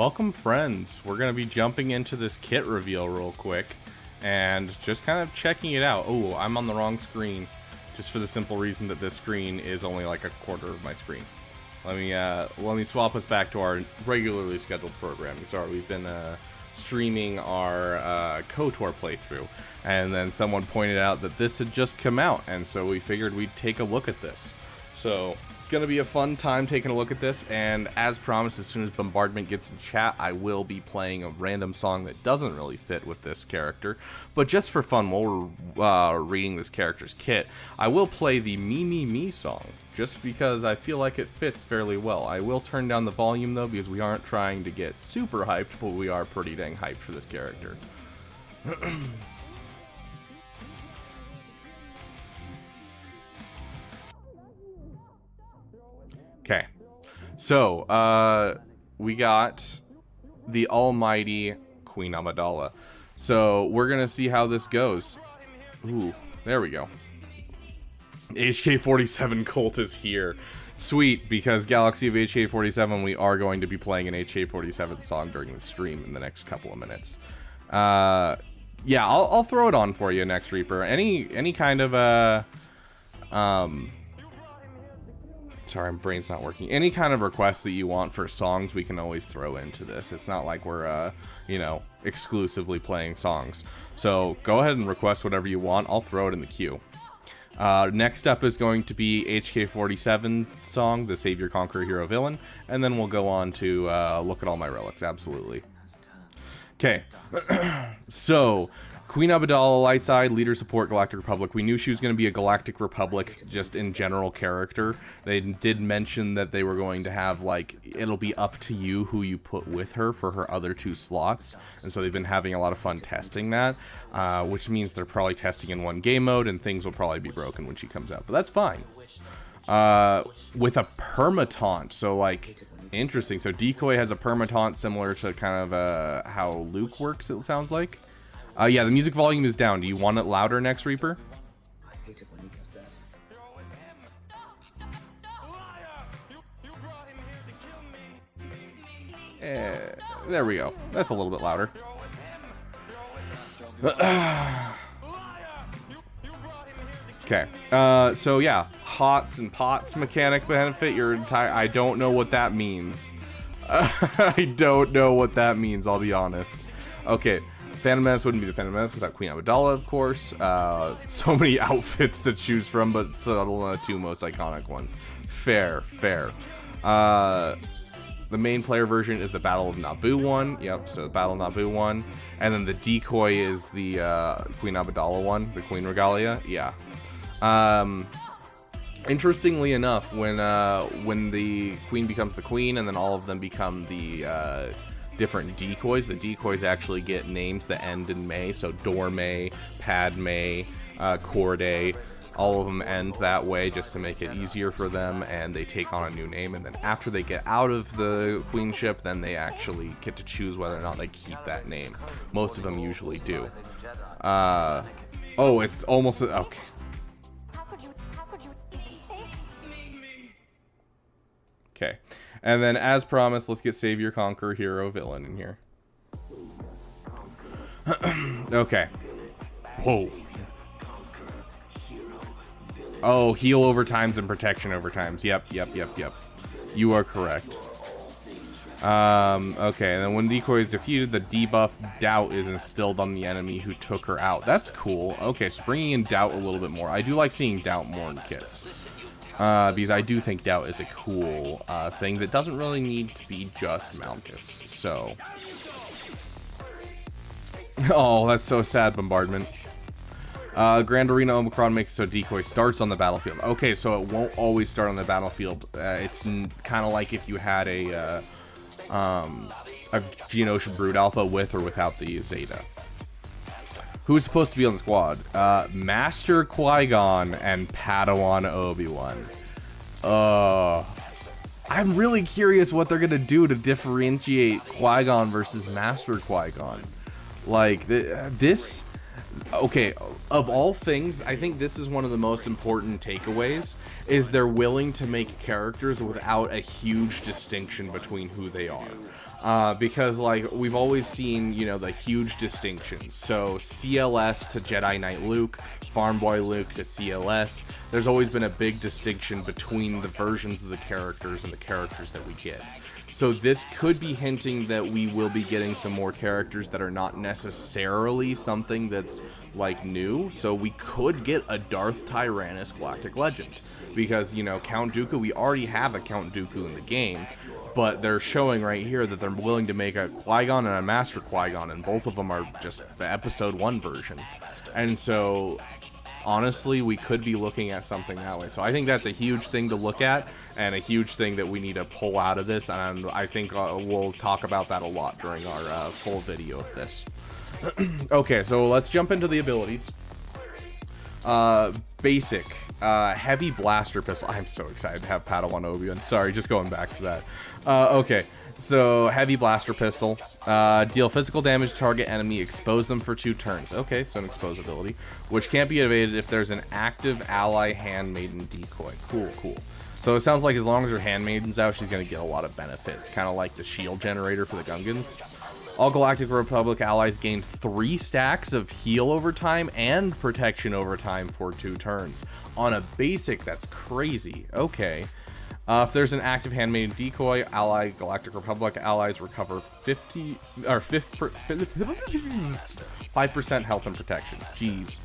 Welcome, friends. We're going to be jumping into this kit reveal real quick and just kind of checking it out. Oh, I'm on the wrong screen, just for the simple reason that this screen is only like a quarter of my screen. Let me swap us back to our regularly scheduled programming. Sorry, we've been streaming our KOTOR playthrough, and then someone pointed out that this had just come out, and so we figured we'd take a look at this. So it's going to be a fun time taking a look at this, and as promised, as soon as Bombardment gets in chat, I will be playing a random song that doesn't really fit with this character, but just for fun, while we're reading this character's kit, I will play the Me Me Me song, just because I feel like it fits fairly well. I will turn down the volume though, because we aren't trying to get super hyped, but we are pretty dang hyped for this character. Okay, so we got the almighty Queen Amidala. So we're gonna see how this goes. Ooh, there we go. HK47 Colt is here. Sweet, because Galaxy of HK47, we are going to be playing an HK47 song during the stream in the next couple of minutes. Yeah, I'll throw it on for you next, Reaper. Any kind of sorry, my brain's not working. Any kind of requests that you want for songs, we can always throw into this. It's not like we're, you know, exclusively playing songs. So go ahead and request whatever you want. I'll throw it in the queue. Next up is going to be HK47 song, The Savior, Conqueror, Hero, Villain. And then we'll go on to look at all my relics. Absolutely. Okay. So Queen Amidala, light side, leader, support, Galactic Republic. We knew she was going to be a Galactic Republic, just in general character. They did mention that they were going to have, like, it'll be up to you who you put with her for her other two slots. And so they've been having a lot of fun testing that, which means they're probably testing in one game mode, and things will probably be broken when she comes out. But that's fine. With a permataunt, so, like, interesting. So Decoy has a permataunt similar to kind of how Luke works, it sounds like. Yeah, the music volume is down. Do you want it louder next, Reaper? I hate it when he does that. There we go. That's a little bit louder. Okay. So yeah, HOTS and POTS mechanic benefit your entire... I don't know what that means. I don't know what that means, I'll be honest. Okay. Phantom Menace wouldn't be the Phantom Menace without Queen Amidala, of course. So many outfits to choose from, but subtle two most iconic ones. Fair, fair. The main player version is the Battle of Naboo one. Yep, so the Battle of Naboo one. And then the Decoy is the Queen Amidala one, the Queen Regalia. Yeah. Interestingly enough, when the Queen becomes the Queen, and then all of them become the different decoys. The decoys actually get names that end in May, so Dorme, Padme, Corday, all of them end that way just to make it easier for them, and they take on a new name, and then after they get out of the queenship, then they actually get to choose whether or not they keep that name. Most of them usually do. Oh, it's almost... okay. Okay. And then, as promised, let's get Savior, Conqueror, Hero, Villain in here. Okay. Whoa. Oh, heal over times and protection over times. Yep. You are correct. Okay, and then when Decoy is defeated, the debuff Doubt is instilled on the enemy who took her out. That's cool. Okay, so bringing in Doubt a little bit more. I do like seeing Doubt more in kits. Because I do think Doubt is a cool thing that doesn't really need to be just Malchus, so... Oh, that's so sad, Bombardment. Grand Arena Omicron makes so Decoy starts on the battlefield. Okay, so it won't always start on the battlefield. It's kind of like if you had a Geonosian Brood Alpha with or without the Zeta. Who's supposed to be on the squad? Master Qui-Gon and Padawan Obi-Wan. I'm really curious what they're gonna do to differentiate Qui-Gon versus Master Qui-Gon. Like, this Okay, of all things, I think this is one of the most important takeaways, is they're willing to make characters without a huge distinction between who they are. Because, like, we've always seen, you know, the huge distinctions. So, CLS to Jedi Knight Luke, Farm Boy Luke to CLS. There's always been a big distinction between the versions of the characters and the characters that we get. So this could be hinting that we will be getting some more characters that are not necessarily something that's, like, new. So we could get a Darth Tyrannus Galactic Legend. Because, you know, Count Dooku, we already have a Count Dooku in the game. But they're showing right here that they're willing to make a Qui-Gon and a Master Qui-Gon. And both of them are just the Episode 1 version. And so, honestly, we could be looking at something that way. So I think that's a huge thing to look at, and a huge thing that we need to pull out of this, and I think we'll talk about that a lot during our full video of this. Okay, so let's jump into the abilities. Basic. Heavy Blaster Pistol. I'm so excited to have Padawan Obi-Wan. Sorry, just going back to that. Okay, so Heavy Blaster Pistol. Deal physical damage to target enemy, expose them for 2 turns. Okay, so an expose ability, which can't be evaded if there's an active ally handmaiden decoy. Cool, cool. So it sounds like as long as her handmaiden's out, she's going to get a lot of benefits, kind of like the shield generator for the Gungans. All Galactic Republic allies gain 3 stacks of heal over time and protection over time for 2 turns. On a basic, that's crazy. Okay. If there's an active handmaiden decoy, ally Galactic Republic allies recover 5% health and protection. Jeez.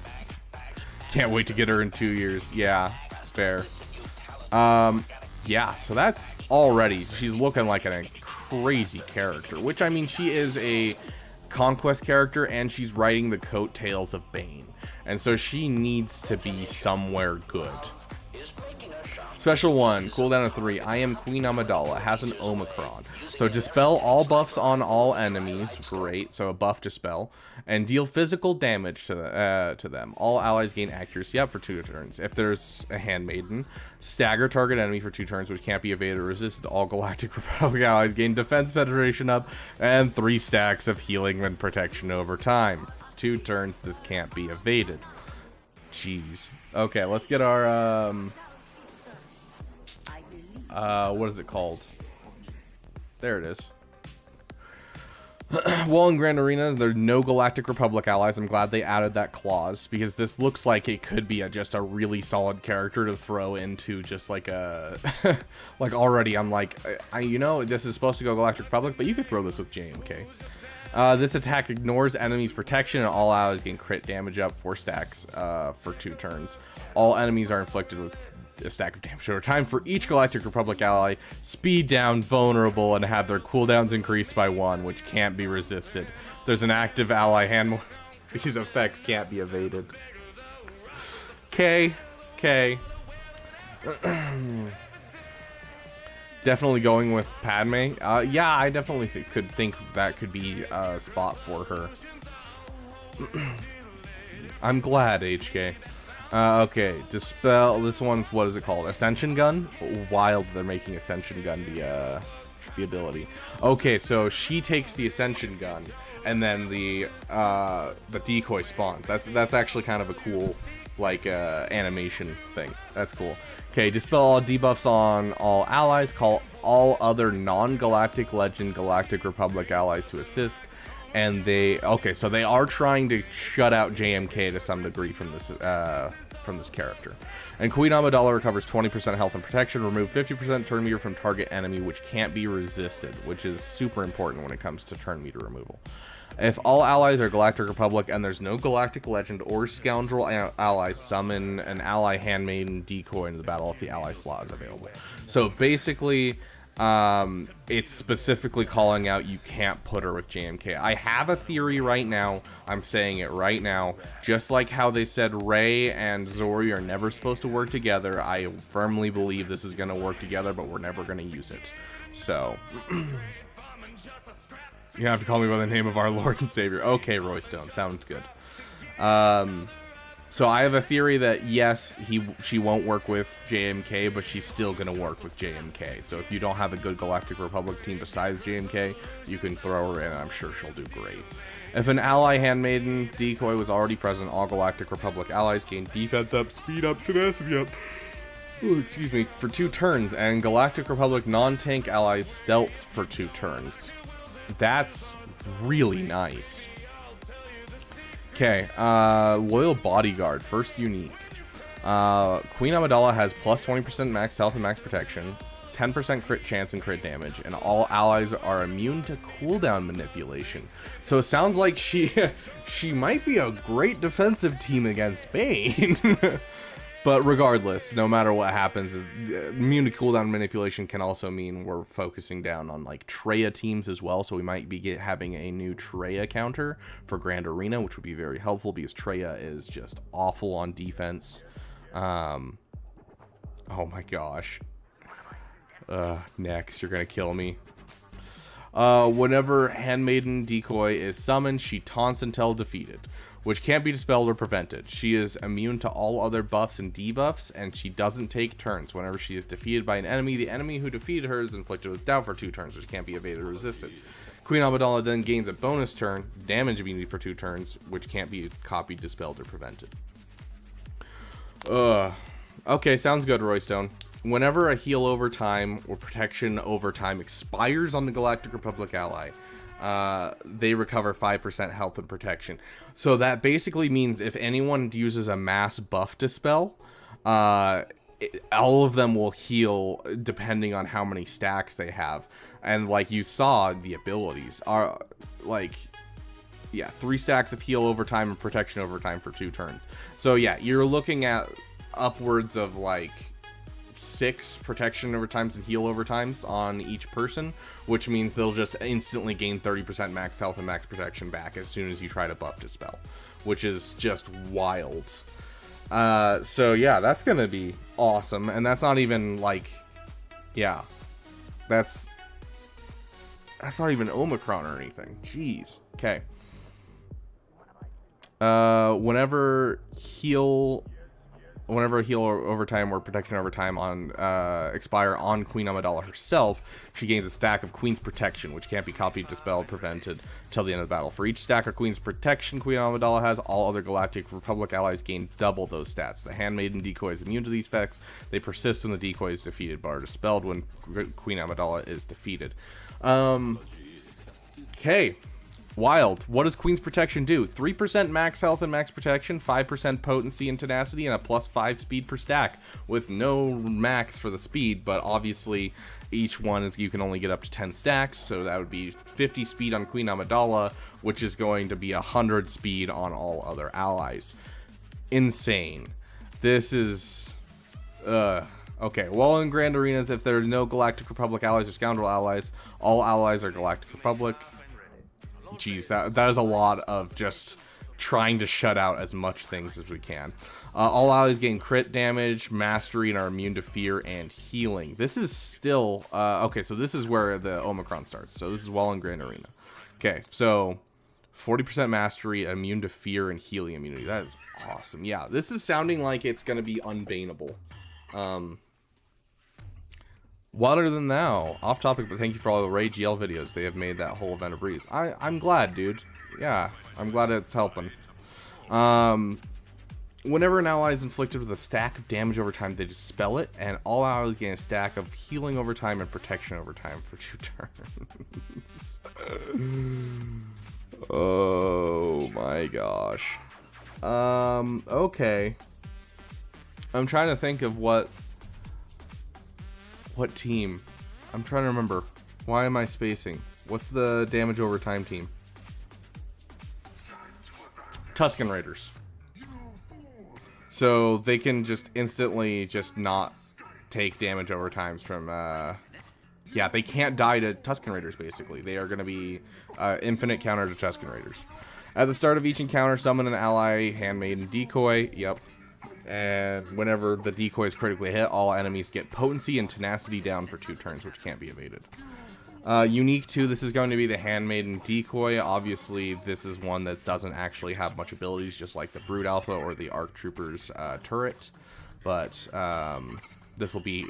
Can't wait to get her in 2 years. Yeah, fair. Yeah, so that's already, she's looking like a crazy character, which, I mean, she is a conquest character and she's riding the coattails of Bane, and so she needs to be somewhere good. Special 1, cooldown of 3, I am Queen Amidala, has an Omicron. So dispel all buffs on all enemies, great, so a buff dispel, and deal physical damage to them. All allies gain accuracy up for 2 turns. If there's a handmaiden, stagger target enemy for 2 turns, which can't be evaded or resisted. All Galactic Republic allies gain defense penetration up, and 3 stacks of healing and protection over time. 2 turns, this can't be evaded. Jeez. Okay, let's get our, what is it called? There it is. Well, in Grand Arena, there are no Galactic Republic allies. I'm glad they added that clause, because this looks like it could be just a really solid character to throw into just like a... like, already I'm like, you know, this is supposed to go Galactic Republic, but you could throw this with JMK. This attack ignores enemies' protection, and all allies gain crit damage up 4 stacks for 2 turns. All enemies are inflicted with a stack of damage over time for each Galactic Republic ally, speed down, vulnerable, and have their cooldowns increased by 1, which can't be resisted. There's an active ally hand. These effects can't be evaded. K. Definitely going with Padme. Yeah, I definitely could think that could be a spot for her. I'm glad, HK. Okay, dispel. This one's, what is it called? Ascension Gun? Wild, they're making Ascension Gun the ability. Okay, so she takes the Ascension Gun, and then the decoy spawns. That's actually kind of a cool, like, animation thing. That's cool. Okay, dispel all debuffs on all allies. Call all other non-Galactic Legend Galactic Republic allies to assist. And okay, so they are trying to shut out JMK to some degree from this character. And Queen Amidala recovers 20% health and protection. Remove 50% turn meter from target enemy, which can't be resisted, which is super important when it comes to turn meter removal. If all allies are Galactic Republic and there's no Galactic Legend or Scoundrel allies, summon an ally handmaiden decoy into the battle if the ally slot is available. So basically, it's specifically calling out you can't put her with JMK. I have a theory right now. I'm saying it right now. Just like how they said Rey and Zori are never supposed to work together, I firmly believe this is going to work together, but we're never going to use it. So... You have to call me by the name of our Lord and Savior. Okay, Roy Stone. Sounds good. So I have a theory that yes, she won't work with JMK, but she's still gonna work with JMK. So if you don't have a good Galactic Republic team besides JMK, you can throw her in, and I'm sure she'll do great. If an ally handmaiden decoy was already present, all Galactic Republic allies gain defense up, speed up, tenacity up. Ooh, excuse me, for 2 turns, and Galactic Republic non-tank allies stealth for 2 turns. That's really nice. Okay, Loyal Bodyguard, first unique. Queen Amidala has plus 20% max health and max protection, 10% crit chance and crit damage, and all allies are immune to cooldown manipulation. So it sounds like she might be a great defensive team against Bane. But regardless, no matter what happens, immune to cooldown manipulation can also mean we're focusing down on like Traya teams as well. So we might be having a new Traya counter for Grand Arena, which would be very helpful because Traya is just awful on defense. Oh my gosh. Next, you're gonna kill me. Whenever Handmaiden Decoy is summoned, she taunts until defeated, which can't be dispelled or prevented. She is immune to all other buffs and debuffs, and she doesn't take turns. Whenever she is defeated by an enemy, the enemy who defeated her is inflicted with doubt for 2 turns, which can't be evaded or resisted. Queen Amidala then gains a bonus turn, damage immunity for 2 turns, which can't be copied, dispelled, or prevented. Okay, sounds good, Roystone. Whenever a heal over time or protection over time expires on the Galactic Republic ally, they recover 5% health and protection. So that basically means if anyone uses a mass buff dispel, all of them will heal depending on how many stacks they have. And like you saw, the abilities are like, yeah, 3 stacks of heal over time and protection over time for 2 turns. So yeah, you're looking at upwards of like 6 protection over times and heal over times on each person, which means they'll just instantly gain 30% max health and max protection back as soon as you try to buff dispel, which is just wild. So yeah, that's gonna be awesome, and that's not even like, yeah, that's not even Omicron or anything. Jeez. Okay. Whenever heal over time or protection over time on expire on Queen Amidala herself, she gains a stack of Queen's Protection, which can't be copied, dispelled, prevented till the end of the battle. For each stack of Queen's Protection Queen Amidala has, all other Galactic Republic allies gain double those stats. The Handmaiden decoy is immune to these effects. They persist when the decoy is defeated, but are dispelled when Queen Amidala is defeated. Okay. Wild. What does Queen's Protection do? 3% max health and max protection, 5% potency and tenacity, and a plus 5 speed per stack, with no max for the speed, but obviously each one is, you can only get up to 10 stacks, so that would be 50 speed on Queen Amidala, which is going to be 100 speed on all other allies. Insane. This is... okay, well, in Grand Arenas, if there are no Galactic Republic allies or Scoundrel allies, all allies are Galactic Republic. Jeez, that is a lot of just trying to shut out as much things as we can. All allies gain crit damage, mastery, and are immune to fear and healing. This is still... okay, so this is where the Omicron starts. So this is well in Grand Arena. Okay, so 40% mastery, immune to fear, and healing immunity. That is awesome. Yeah, this is sounding like it's going to be unbaneable. Other than now, off topic, but thank you for all the Ray GL videos. They have made that whole event a breeze. I'm glad, dude. Yeah, I'm glad it's helping. Whenever an ally is inflicted with a stack of damage over time, they dispel it, and all allies gain a stack of healing over time and protection over time for 2 turns. Oh my gosh. Okay. I'm trying to think of what team. I'm trying to remember. Why am I spacing? What's the damage over time team? Tusken Raiders. So they can just instantly just not take damage over times from yeah, they can't die to Tusken Raiders, basically. They are going to be infinite counter to Tusken Raiders. At the start of each encounter, summon an ally, handmaiden, decoy. Yep. And whenever the decoy is critically hit, all enemies get potency and tenacity down for 2 turns, which can't be evaded. Unique too, this is going to be the Handmaiden Decoy. Obviously, this is one that doesn't actually have much abilities, just like the Brood Alpha or the Arc Trooper's turret. But this will be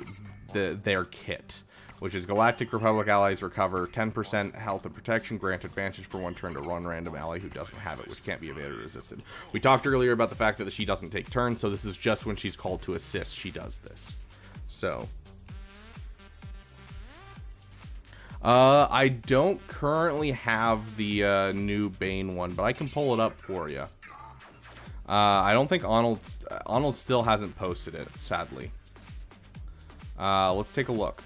their kit, which is Galactic Republic allies recover 10% health and protection, grant advantage for 1 turn to one random ally who doesn't have it, which can't be evaded or resisted. We talked earlier about the fact that she doesn't take turns, so this is just when she's called to assist, she does this. So... I don't currently have the new Bane one, but I can pull it up for you. I don't think Arnold still hasn't posted it, sadly. Let's take a look.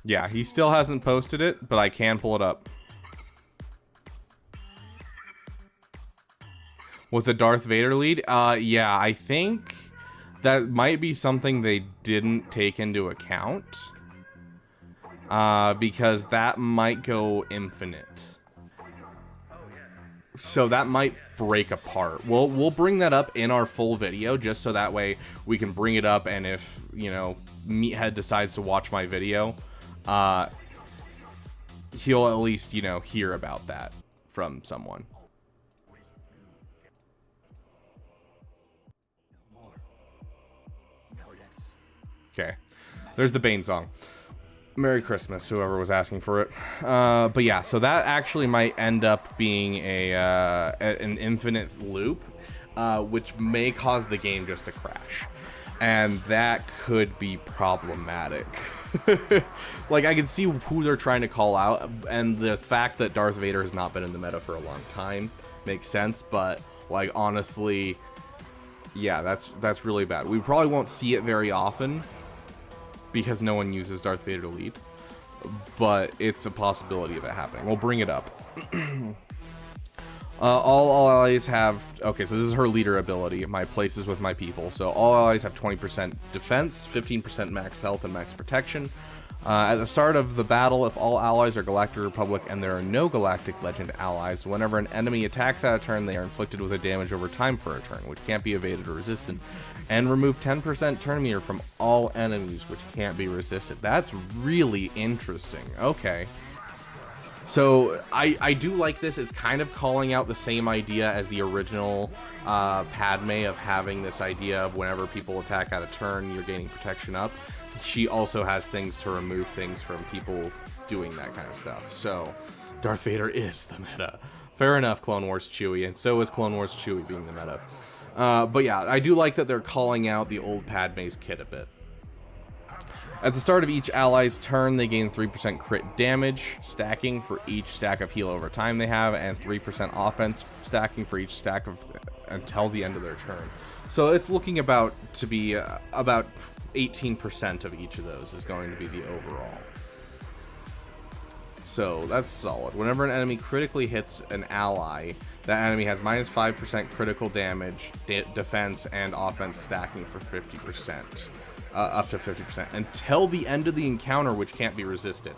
Yeah, he still hasn't posted it, but I can pull it up. With the Darth Vader lead? Yeah, I think that might be something they didn't take into account. Because that might go infinite. So that might break apart. We'll bring that up in our full video, just so that way we can bring it up, and if, you know, Meathead decides to watch my video, he'll at least, you know, hear about that from someone. Okay, there's the Bane song. Merry Christmas, whoever was asking for it. But yeah, so that actually might end up being an infinite loop, which may cause the game just to crash. And that could be problematic. Like, I can see who they're trying to call out, and the fact that Darth Vader has not been in the meta for a long time makes sense, but, like, honestly, yeah, that's really bad. We probably won't see it very often, because no one uses Darth Vader to lead, but it's a possibility of it happening. We'll bring it up. All allies have... Okay, so this is her leader ability. My place is with my people. So all allies have 20% defense, 15% max health, and max protection. At the start of the battle, if all allies are Galactic Republic and there are no Galactic Legend allies, whenever an enemy attacks at a turn, they are inflicted with a damage over time for a turn, which can't be evaded or resisted. And remove 10% turn meter from all enemies, which can't be resisted. That's really interesting. Okay. So, I do like this. It's kind of calling out the same idea as the original Padme, of having this idea of whenever people attack at a turn, you're gaining protection up. She also has things to remove things from people doing that kind of stuff. So, Darth Vader is the meta. Fair enough, Clone Wars Chewie, and so is Clone Wars Chewie being the meta. But yeah, I do like that they're calling out the old Padme's kit a bit. At the start of each ally's turn, they gain 3% crit damage stacking for each stack of heal over time they have, and 3% offense stacking for each stack of until the end of their turn. So it's looking about to be about 18% of each of those is going to be the overall. So that's solid. Whenever an enemy critically hits an ally, that enemy has minus 5% critical damage, defense, and offense stacking for 50%. Up to 50% until the end of the encounter, which can't be resisted.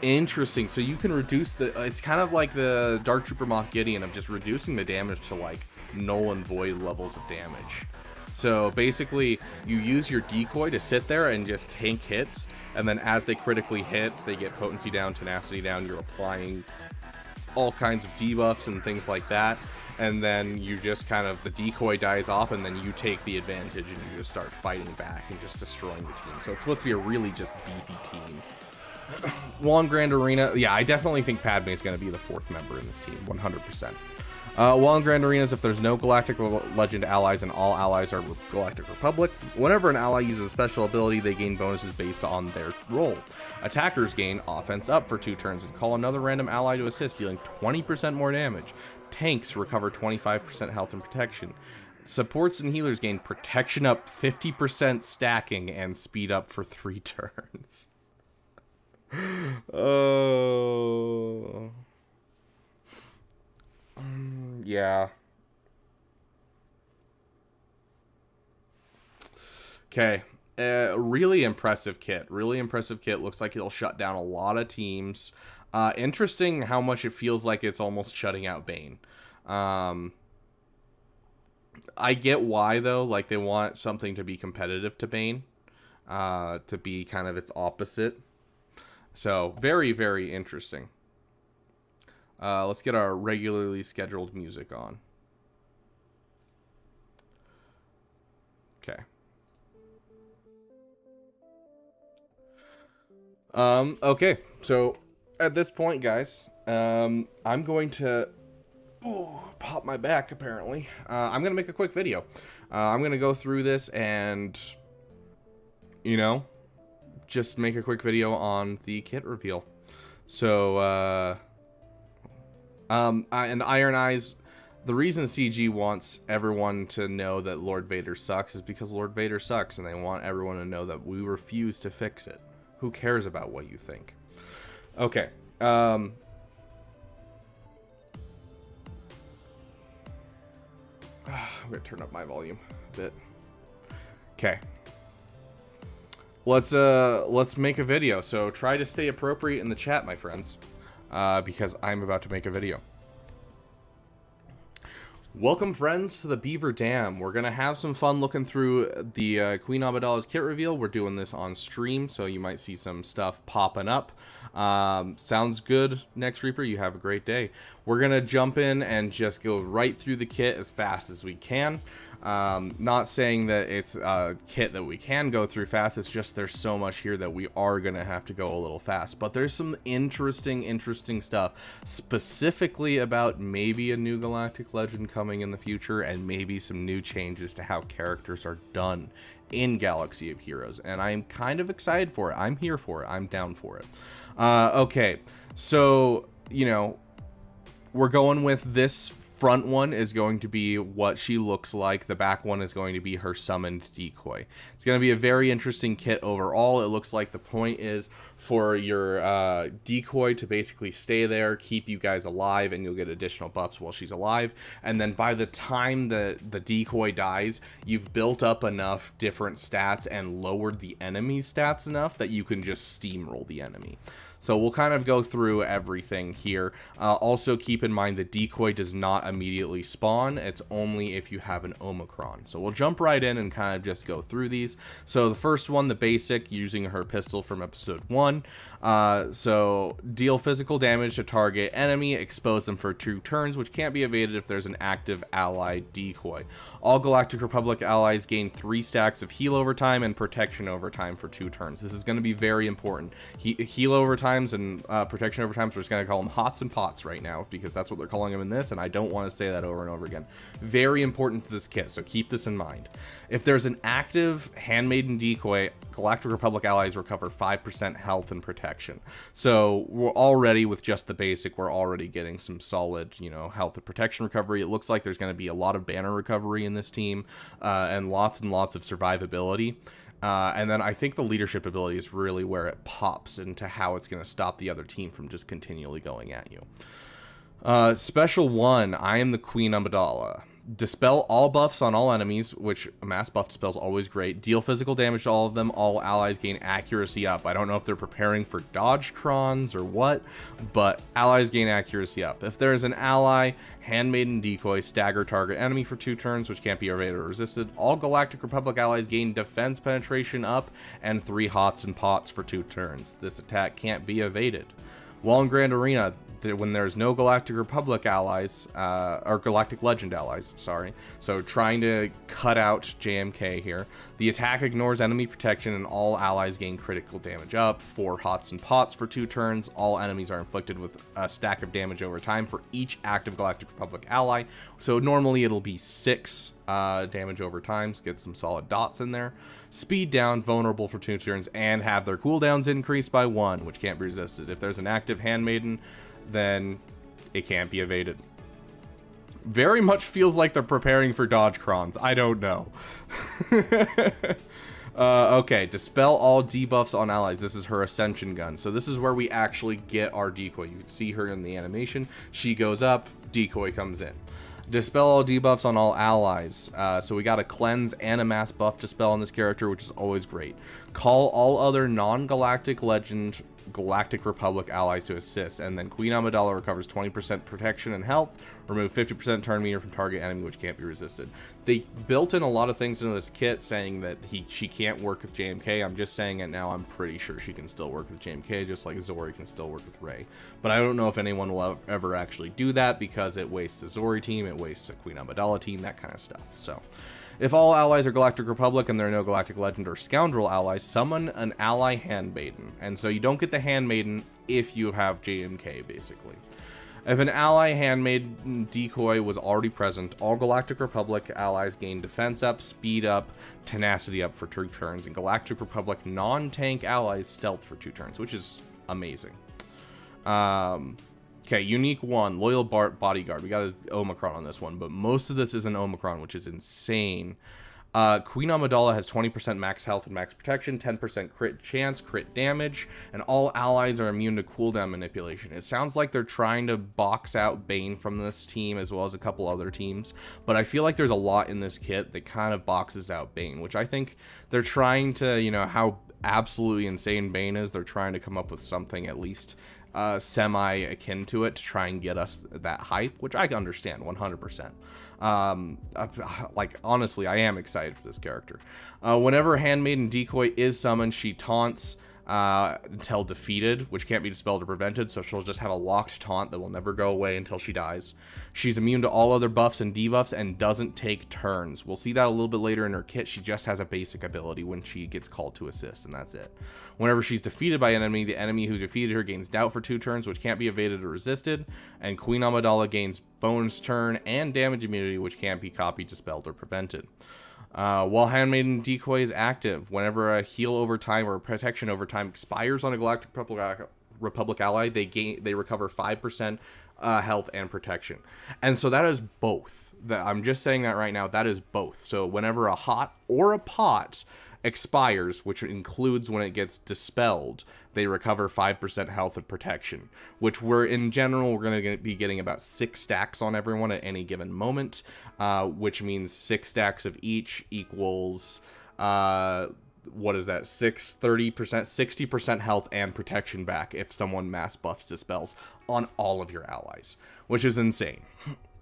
Interesting. So you can reduce the... It's kind of like the Dark Trooper Moff Gideon of just reducing the damage to like null and void levels of damage. So basically, you use your decoy to sit there and just tank hits, and then as they critically hit, they get potency down, tenacity down. You're applying all kinds of debuffs and things like that. And then you just kind of, the decoy dies off, and then you take the advantage and you just start fighting back and just destroying the team. So it's supposed to be a really just beefy team. Wall Grand Arena, yeah, I definitely think Padme is going to be the 4th member in this team, 100%. Wall Grand Arena is if there's no Galactic Legend allies and all allies are Galactic Republic. Whenever an ally uses a special ability, they gain bonuses based on their role. Attackers gain offense up for 2 turns and call another random ally to assist, dealing 20% more damage. Tanks recover 25% health and protection. Supports and healers gain protection up 50% stacking and speed up for 3 turns. Oh. Yeah. Okay. Really impressive kit. Really impressive kit. Looks like it'll shut down a lot of teams. Interesting how much it feels like it's almost shutting out Bane. I get why, though. Like, they want something to be competitive to Bane. To be kind of its opposite. So, very, very interesting. Let's get our regularly scheduled music on. Okay. Okay. So, at this point, guys, I'm going to pop my back, apparently. I'm going to make a quick video. I'm going to go through this and, you know, just make a quick video on the kit reveal. So, and Iron Eyes, the reason CG wants everyone to know that Lord Vader sucks is because Lord Vader sucks, and they want everyone to know that we refuse to fix it. Who cares about what you think? Okay. I'm gonna turn up my volume a bit. Okay. Let's make a video. So try to stay appropriate in the chat, my friends, because I'm about to make a video. Welcome, friends, to the Beaver Dam. We're gonna have some fun looking through the Queen Amidalas kit reveal. We're doing this on stream, so you might see some stuff popping up. Sounds good, Next Reaper. You have a great day. We're gonna jump in and just go right through the kit as fast as we can. Not saying that it's a kit that we can go through fast, it's just there's so much here that we are gonna have to go a little fast, but there's some interesting stuff, specifically about maybe a new Galactic Legend coming in the future, and maybe some new changes to how characters are done in Galaxy of Heroes, and I'm kind of excited for it. I'm here for it. I'm down for it. Okay, so, you know, we're going with this front one is going to be what she looks like. The back one is going to be her summoned decoy. It's going to be a very interesting kit overall. It looks like the point is for your decoy to basically stay there, keep you guys alive, and you'll get additional buffs while she's alive. And then by the time the decoy dies, you've built up enough different stats and lowered the enemy's stats enough that you can just steamroll the enemy. So we'll kind of go through everything here. Also keep in mind the decoy does not immediately spawn. It's only if you have an Omicron. So we'll jump right in and kind of just go through these. So the first one, the basic, using her pistol from episode 1. So deal physical damage to target enemy, expose them for 2 turns, which can't be evaded if there's an active ally decoy. All Galactic Republic allies gain 3 stacks of heal over time and protection over time for 2 turns. This is going to be very important. Heal over times and protection over times, we're just going to call them HOTS and POTS right now, because that's what they're calling them in this, and I don't want to say that over and over again. Very important to this kit, so keep this in mind. If there's an active Handmaiden decoy, Galactic Republic allies recover 5% health and protection. So we're already, with just the basic, we're already getting some solid, you know, health and protection recovery. It looks like there's going to be a lot of banner recovery in this team, and lots of survivability. And then I think the leadership ability is really where it pops into how it's going to stop the other team from just continually going at you. Special 1, I am the Queen Amidala. Dispel all buffs on all enemies, which a mass buff dispel is always great. Deal physical damage to all of them. All allies gain accuracy up. I don't know if they're preparing for dodge crons or what, but allies gain accuracy up. If there's an ally, Handmaiden decoy, stagger target enemy for 2 turns, which can't be evaded or resisted. All Galactic Republic allies gain defense penetration up and 3 HOTS and POTS for 2 turns. This attack can't be evaded. While in Grand Arena, when there's no Galactic Republic allies, or Galactic Legend allies, sorry, so trying to cut out JMK here, the attack ignores enemy protection and all allies gain critical damage up, 4 HOTS and POTS for 2 turns. All enemies are inflicted with a stack of damage over time for each active Galactic Republic ally, so normally it'll be 6 damage over time, so get some solid dots in there. Speed down, vulnerable for 2 turns, and have their cooldowns increased by 1, which can't be resisted. If there's an active Handmaiden, then it can't be evaded. Very much feels like they're preparing for dodge crons. I don't know. Okay, dispel all debuffs on allies. This is her ascension gun. So this is where we actually get our decoy. You can see her in the animation. She goes up, decoy comes in. Dispel all debuffs on all allies. So we got a cleanse and a mass buff dispel on this character, which is always great. Call all other non-galactic legend Galactic Republic allies to assist, and then Queen Amidala recovers 20% protection and health. Remove 50% turn meter from target enemy which can't be resisted. They built in a lot of things into this kit saying that she can't work with JMK. I'm just saying it now. I'm pretty sure she can still work with JMK, just like Zori can still work with Rey. But I don't know if anyone will ever actually do that, because it wastes a Zori team, it wastes a Queen Amidala team, that kind of stuff. So if all allies are Galactic Republic and there are no Galactic Legend or Scoundrel allies, summon an ally Handmaiden. And so you don't get the Handmaiden if you have JMK, basically. If an ally Handmaiden decoy was already present, all Galactic Republic allies gain defense up, speed up, tenacity up for 2 turns, and Galactic Republic non-tank allies stealth for 2 turns, which is amazing. Okay, unique 1, Loyal Bodyguard. We got an Omicron on this one, but most of this is an Omicron, which is insane. Queen Amidala has 20% max health and max protection, 10% crit chance, crit damage, and all allies are immune to cooldown manipulation. It sounds like they're trying to box out Bane from this team as well as a couple other teams, but I feel like there's a lot in this kit that kind of boxes out Bane, which I think they're trying to, you know, how absolutely insane Bane is, they're trying to come up with something at least semi akin to it to try and get us that hype, which I understand 100%. Like, honestly, I am excited for this character. Whenever Handmaiden decoy is summoned, she taunts until defeated, which can't be dispelled or prevented, so she'll just have a locked taunt that will never go away until she dies. She's immune to all other buffs and debuffs and doesn't take turns. We'll see that a little bit later in her kit. She just has a basic ability when she gets called to assist, and that's it. Whenever she's defeated by an enemy, the enemy who defeated her gains doubt for 2 turns, which can't be evaded or resisted, and Queen Amidala gains bonus turn and damage immunity, which can't be copied, dispelled, or prevented. While Handmaiden decoy is active, whenever a heal over time or a protection over time expires on a Galactic Republic ally, they recover 5% health and protection. And so that is both. I'm just saying that right now. That is both. So whenever a hot or a pot expires, which includes when it gets dispelled, they recover 5% health and protection, which we're going to be getting about 6 stacks on everyone at any given moment, which means 6 stacks of each equals, what is that, 30%, 60% health and protection back if someone mass buffs dispels on all of your allies, which is insane.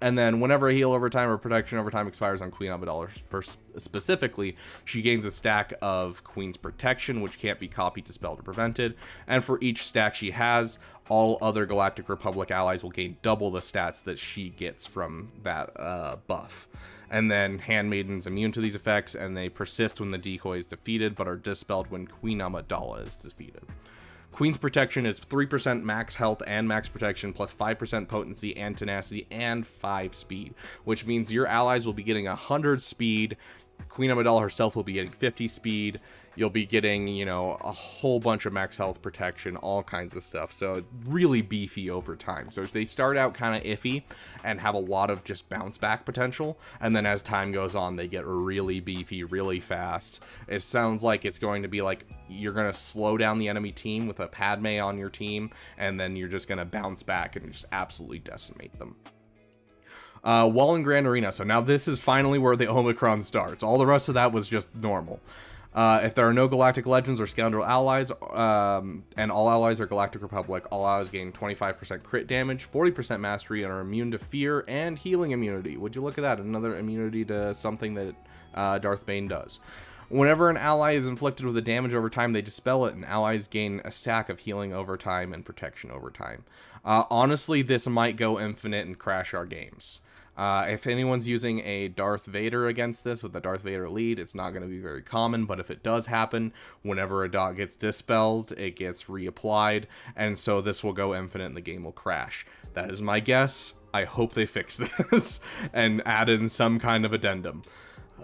And then whenever a heal over time or protection over time expires on Queen Amidala specifically, she gains a stack of Queen's Protection, which can't be copied, dispelled, or prevented. And for each stack she has, all other Galactic Republic allies will gain double the stats that she gets from that buff. And then Handmaiden's immune to these effects, and they persist when the decoy is defeated, but are dispelled when Queen Amidala is defeated. Queen's Protection is 3% max health and max protection, plus 5% potency and tenacity, and 5 speed, which means your allies will be getting 100 speed. Queen Amidala herself will be getting 50 speed. You'll be getting, you know, a whole bunch of max health protection, all kinds of stuff. So really beefy over time. So they start out kind of iffy and have a lot of just bounce back potential. And then as time goes on, they get really beefy, really fast. It sounds like it's going to be like you're going to slow down the enemy team with a Padme on your team, and then you're just going to bounce back and just absolutely decimate them. Wall and Grand Arena. So now this is finally where the Omicron starts. All the rest of that was just normal. If there are no Galactic Legends or Scoundrel allies, and all allies are Galactic Republic, all allies gain 25% crit damage, 40% mastery, and are immune to fear and healing immunity. Would you look at that? Another immunity to something that Darth Bane does. Whenever an ally is inflicted with a damage over time, they dispel it, and allies gain a stack of healing over time and protection over time. Honestly, this might go infinite and crash our games. If anyone's using a Darth Vader against this with the Darth Vader lead, it's not going to be very common, but if it does happen, whenever a dot gets dispelled, it gets reapplied, and so this will go infinite and the game will crash. That is my guess. I hope they fix this and add in some kind of addendum.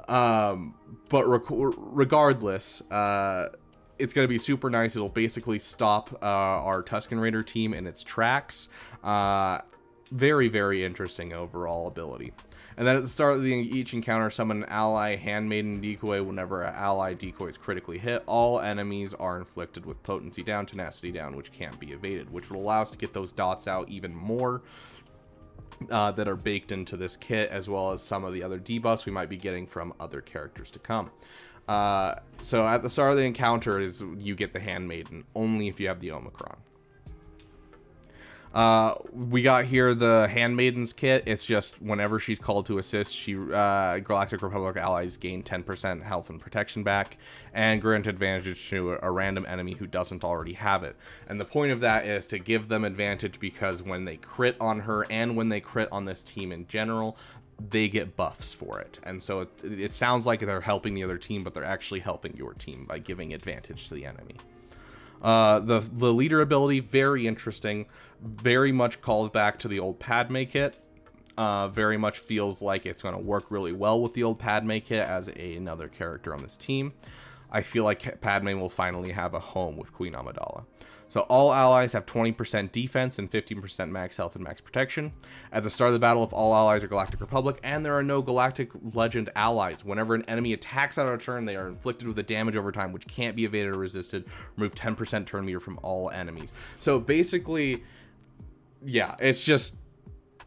But regardless, it's going to be super nice. It'll basically stop our Tusken Raider team in its tracks. Very, very interesting overall ability. And then at the start of each encounter, summon an ally Handmaiden decoy. Whenever an ally decoy is critically hit, all enemies are inflicted with potency down, tenacity down, which can't be evaded, which will allow us to get those dots out even more. that are baked into this kit, as well as some of the other debuffs we might be getting from other characters to come. So at the start of the encounter is you get the Handmaiden, only if you have the Omicron. We got here the Handmaiden's kit. It's just whenever she's called to assist, Galactic Republic allies gain 10% health and protection back, and grant advantage to a random enemy who doesn't already have it. And the point of that is to give them advantage, because when they crit on her and when they crit on this team in general, they get buffs for it. And so it sounds like they're helping the other team, but they're actually helping your team by giving advantage to the enemy. The leader ability, very interesting, very much calls back to the old Padme kit. Very much feels like it's going to work really well with the old Padme kit as another character on this team. I feel like Padme will finally have a home with Queen Amidala. So all allies have 20% defense and 15% max health and max protection. At the start of the battle, if all allies are Galactic Republic and there are no Galactic Legend allies, whenever an enemy attacks out of a turn, they are inflicted with a damage over time, which can't be evaded or resisted. Remove 10% turn meter from all enemies. So basically, yeah, it's just,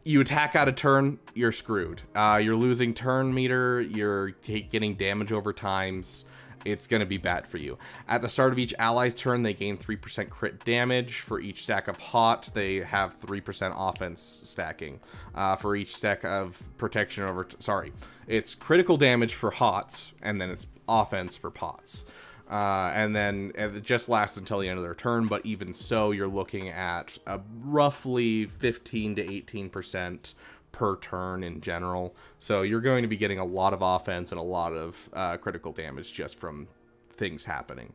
you attack out of turn, you're screwed. You're losing turn meter, you're getting damage over times. It's going to be bad for you. At the start of each ally's turn, they gain 3% crit damage. For each stack of hot, they have 3% offense stacking. For each stack of protection over... it's critical damage for hots, and then it's offense for pots. And then it just lasts until the end of their turn, but even so, you're looking at a roughly 15 to 18% per turn in general. So you're going to be getting a lot of offense and a lot of critical damage just from things happening.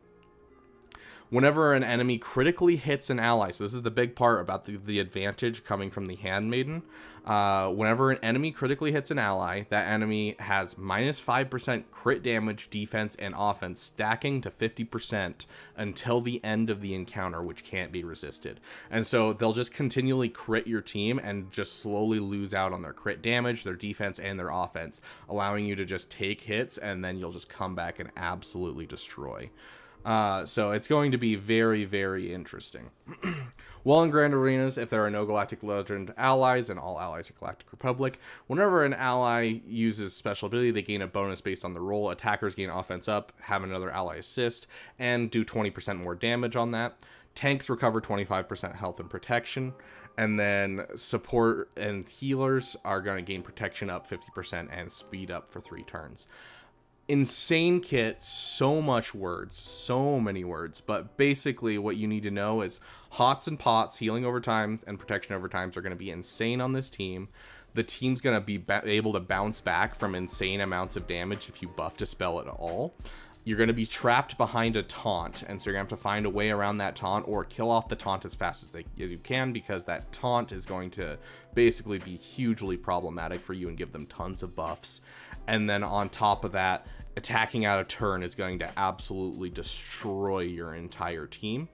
Whenever an enemy critically hits an ally, so this is the big part about the advantage coming from the Handmaiden. Whenever an enemy critically hits an ally, that enemy has minus 5% crit damage, defense, and offense, stacking to 50% until the end of the encounter, which can't be resisted. And so they'll just continually crit your team and just slowly lose out on their crit damage, their defense, and their offense, allowing you to just take hits, and then you'll just come back and absolutely destroy. So it's going to be very, very interesting. While in Grand Arenas, if there are no Galactic Legend allies and all allies are Galactic Republic, whenever an ally uses special ability, they gain a bonus based on the roll. Attackers gain offense up, have another ally assist, and do 20% more damage on that. Tanks recover 25% health and protection. And then support and healers are going to gain protection up 50% and speed up for 3 turns. Insane kit, so much words, so many words, but basically what you need to know is hots and pots, healing over time and protection over times are going to be insane on this team. The team's going to be able to bounce back from insane amounts of damage if you buff Dispel at all. You're going to be trapped behind a taunt, and so you're going to have to find a way around that taunt or kill off the taunt as fast as you can, because that taunt is going to basically be hugely problematic for you and give them tons of buffs. And then on top of that, attacking out of turn is going to absolutely destroy your entire team.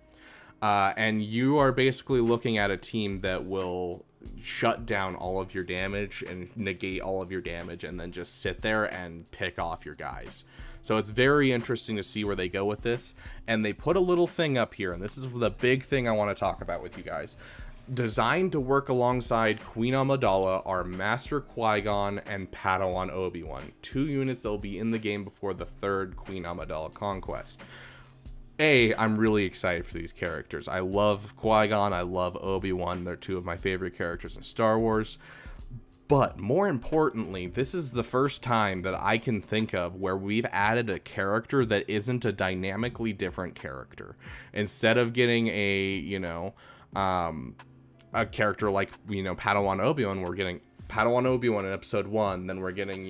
And you are basically looking at a team that will shut down all of your damage and negate all of your damage and then just sit there and pick off your guys. So it's very interesting to see where they go with this. And they put a little thing up here, and this is the big thing I want to talk about with you guys. Designed to work alongside Queen Amidala are Master Qui-Gon and Padawan Obi-Wan, 2 units that will be in the game before the 3rd Queen Amidala conquest. I'm really excited for these characters. I love Qui-Gon, I love Obi-Wan, they're 2 of my favorite characters in Star Wars. But more importantly, this is the first time that I can think of where we've added a character that isn't a dynamically different character. Instead of getting a character like, Padawan Obi-Wan, we're getting Padawan Obi-Wan in episode 1, then we're getting,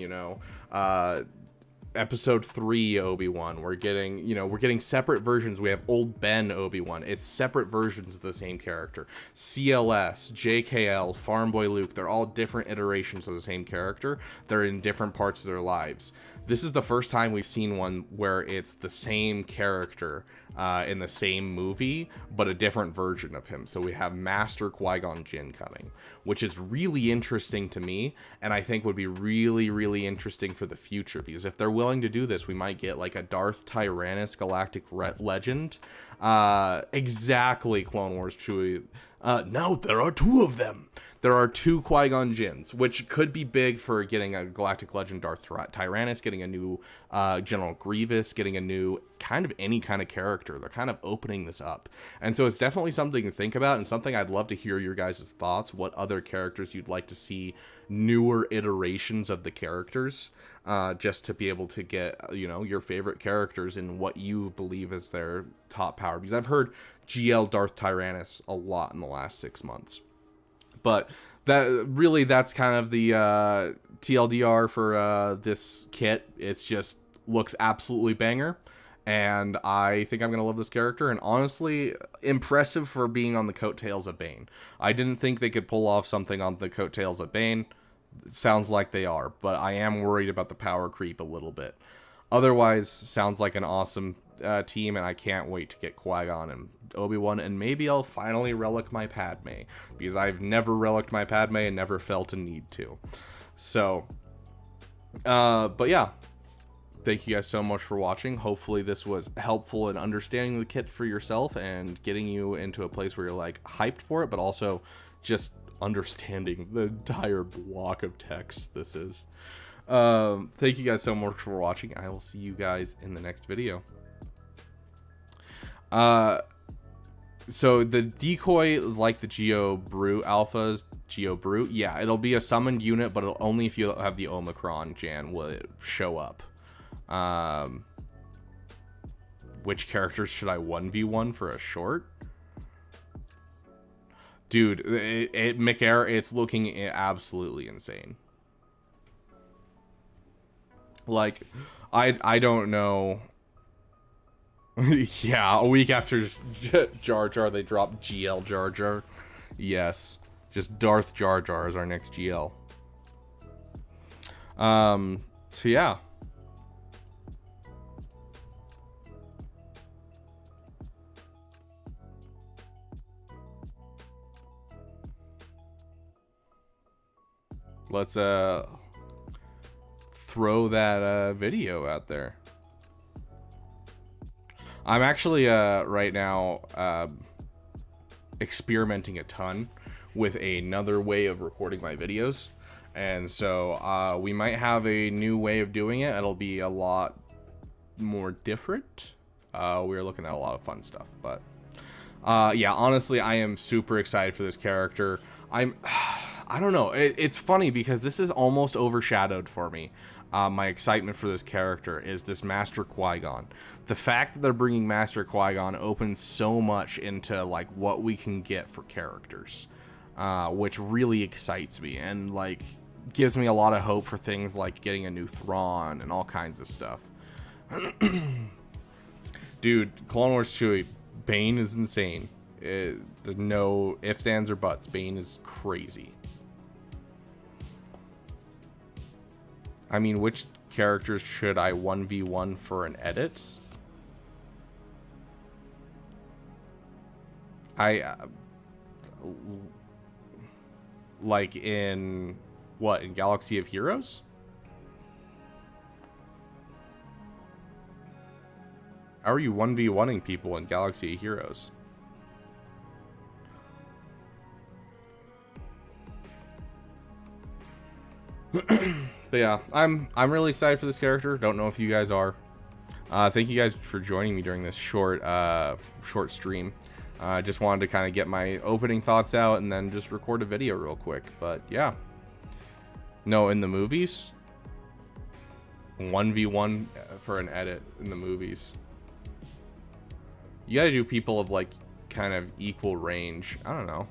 episode 3 Obi-Wan, we're getting separate versions. We have old Ben Obi-Wan. It's separate versions of the same character. CLS, JKL, Farm Boy Luke, they're all different iterations of the same character. They're in different parts of their lives. This is the first time we've seen one where it's the same character in the same movie, but a different version of him. So we have Master Qui-Gon Jinn coming, which is really interesting to me, and I think would be really, really interesting for the future, because if they're willing to do this, we might get like a Darth Tyrannus Galactic Legend. Exactly, Clone Wars Chewie. No, there are two of them. There are two Qui-Gon Jinns, which could be big for getting a Galactic Legend Darth Tyrannus, getting a new General Grievous, getting a new kind of any kind of character. They're kind of opening this up. And so it's definitely something to think about, and something I'd love to hear your guys' thoughts, what other characters you'd like to see, newer iterations of the characters, just to be able to get, you know, your favorite characters and what you believe is their top power. Because I've heard GL Darth Tyrannus a lot in the last 6 months. But that's kind of the TLDR for this kit. It's just looks absolutely banger, and I think I'm gonna love this character. And honestly, impressive for being on the coattails of Bane. I didn't think they could pull off something on the coattails of Bane. It sounds like they are, but I am worried about the power creep a little bit. Otherwise, sounds like an awesome team, and I can't wait to get Qui-Gon and Obi-Wan, and maybe I'll finally relic my Padme, because I've never reliced my Padme and never felt a need to. So, but yeah, thank you guys so much for watching. Hopefully this was helpful in understanding the kit for yourself and getting you into a place where you're like hyped for it, but also just understanding the entire block of text this is. Thank you guys so much for watching. I will see you guys in the next video. So the decoy, like the Geo Brute alphas, Geo Brute, yeah, it'll be a summoned unit, but it'll only if you have the Omicron Jan will it show up. Which characters should I 1v1 for a short? Dude, it's looking absolutely insane. Like, I don't know. Yeah, a week after Jar Jar, they dropped GL Jar Jar. Yes, just Darth Jar Jar is our next GL. So yeah. Let's throw that video out there. I'm actually right now experimenting a ton with another way of recording my videos, and so we might have a new way of doing it. It'll be a lot more different. We're looking at a lot of fun stuff, but yeah, honestly, I am super excited for this character. I don't know, it's funny because this is almost overshadowed for me. My excitement for this character is this Master Qui-Gon. The fact that they're bringing Master Qui-Gon opens so much into like what we can get for characters, which really excites me and like gives me a lot of hope for things like getting a new Thrawn and all kinds of stuff. Dude, Clone Wars Chewie, Bane is insane. There's no ifs, ands, or buts. Bane is crazy. I mean, which characters should I 1v1 for an edit? Like in what, in Galaxy of Heroes? How are you 1v1ing people in Galaxy of Heroes? But yeah, I'm really excited for this character. Don't know if you guys are. Thank you guys for joining me during this short stream. Just wanted to kind of get my opening thoughts out and then just record a video real quick. But yeah, no, in the movies, 1v1 for an edit in the movies. You gotta do people of like kind of equal range. I don't know.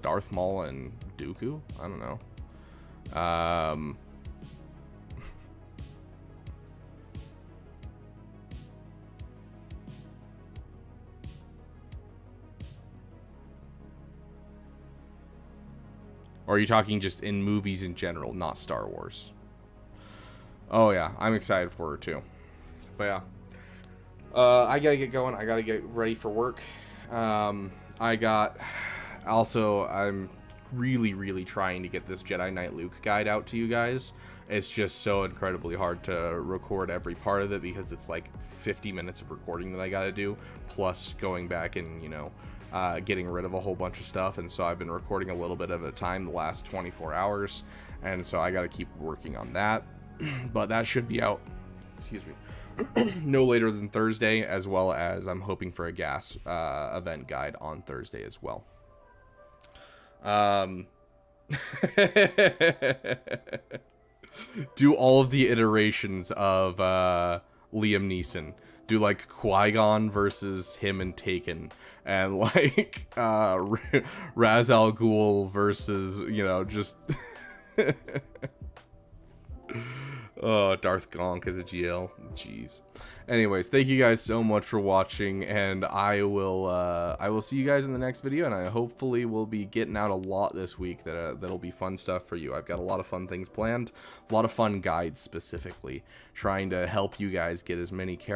Darth Maul and Dooku. I don't know. Or are you talking just in movies in general, not Star Wars? Oh yeah, I'm excited for her too. But yeah. I gotta get going. I gotta get ready for work. I'm really trying to get this Jedi Knight Luke guide out to you guys. It's just so incredibly hard to record every part of it because it's like 50 minutes of recording that I gotta do, plus going back and, you know, getting rid of a whole bunch of stuff. And so I've been recording a little bit at a time the last 24 hours, and so I gotta keep working on that. But that should be out, excuse me, no later than Thursday, as well as I'm hoping for a gas event guide on Thursday as well. Do all of the iterations of Liam Neeson. Do like Qui-Gon versus him and Taken, and like Raz Al Ghul versus, you know, just oh, Darth Gonk as a GL. Jeez. Anyways, thank you guys so much for watching, and I will see you guys in the next video, and I hopefully will be getting out a lot this week that'll be fun stuff for you. I've got a lot of fun things planned, a lot of fun guides specifically, trying to help you guys get as many characters